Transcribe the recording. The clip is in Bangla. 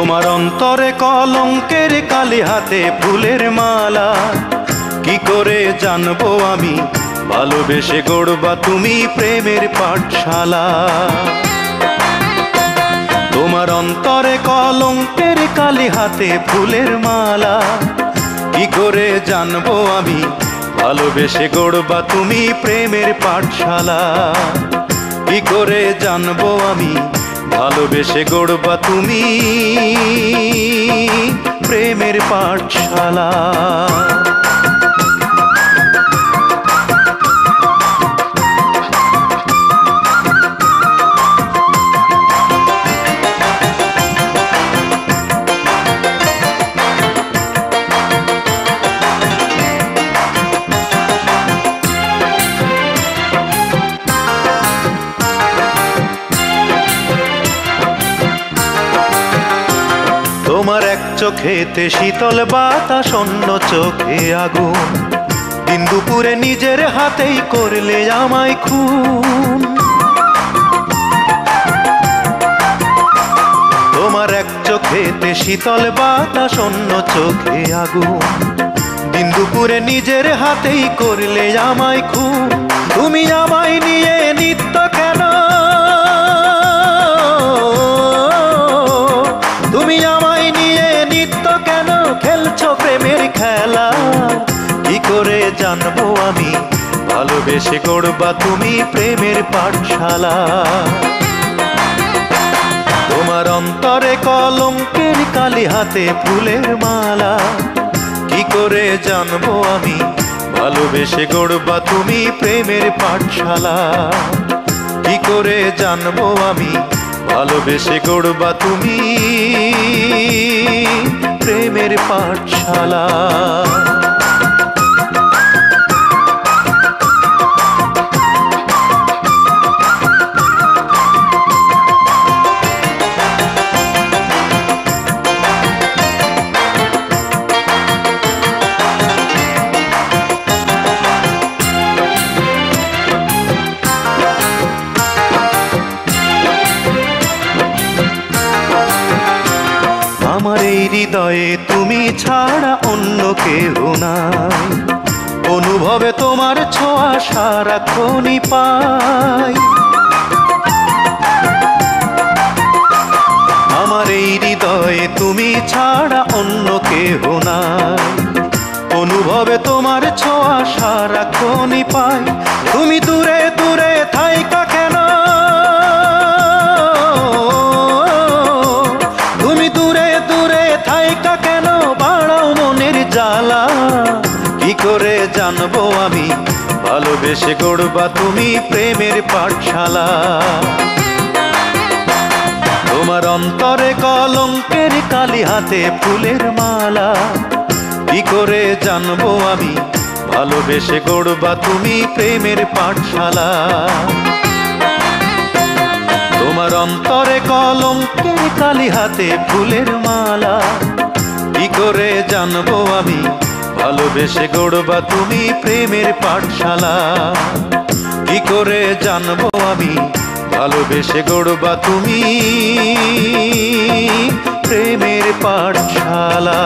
তোমার অন্তরে কলঙ্কের কালি, হাতে ফুলের মালা। কি করে জানবো আমি ভালোবেসে গড়বা তুমি প্রেমের পাঠশালা। তোমার অন্তরে কলঙ্কের কালি, হাতে ফুলের মালা। কি করে জানবো আমি ভালোবেসে গড়বা তুমি প্রেমের পাঠশালা। কি করে জানবো আমি ভালোবেসে গড়বা তুমি প্রেমের পাঠশালা। তোমার এক চোখেতে শীতল বাতাস, অন্য চোখে আগুন। দিন দুপুরে নিজের হাতেই করলে আমায় খুন। তোমার এক চোখেতে শীতল বাতাস, অন্য চোখে আগুন। দিন দুপুরে নিজের হাতেই করলে আমায় খুন। তুমি আমায় নিয়ে নিত্য কেন, তুমি আমায় নিয়ে নিত্য কেন খেলছো প্রেমের খেলা। কি করে জানবো আমি ভালোবেসে গড়বা তুমি প্রেমের পাঠশালা। তোমার অন্তরে কলঙ্কের কালি, হাতে ফুলের মালা। কি করে জানবো আমি ভালোবেসে গড়বা তুমি প্রেমের পাঠশালা। কি করে জানবো আমি ভালোবেসে গড়বা তুমি প্রেমের পাঠশালা। আমার এই হৃদয়ে তুমি ছাড়া অন্য কেহ নাই। অনুভবে তোমার ছোঁয়া সারাক্ষণই পাই। আমার এই হৃদয়ে তুমি ছাড়া অন্য কেহ নাই। অনুভবে তোমার ছোঁয়া সারাক্ষণই পাই। তুমি দূরে দূরে থাইকা কেন, তুমি দূরে দূরে থাইকা কেন বাড়াও মনের জ্বালা। কি করে জানবো আমি ভালোবেসে গড়বা তুমি প্রেমের পাঠশালা। তোমার অন্তরে কলঙ্কের কালি, হাতে ফুলের মালা। কি করে জানবো আমি ভালোবেসে গড়বা তুমি প্রেমের পাঠশালা। তোমার অন্তরে কলঙ্কের কালি, হাতে ফুলের মালা। কি করে জানবো আমি ভালোবেসে গড়বা তুমি প্রেমের পাঠশালা। কি করে জানবো আমি ভালোবেসে গড়বা তুমি প্রেমের পাঠশালা।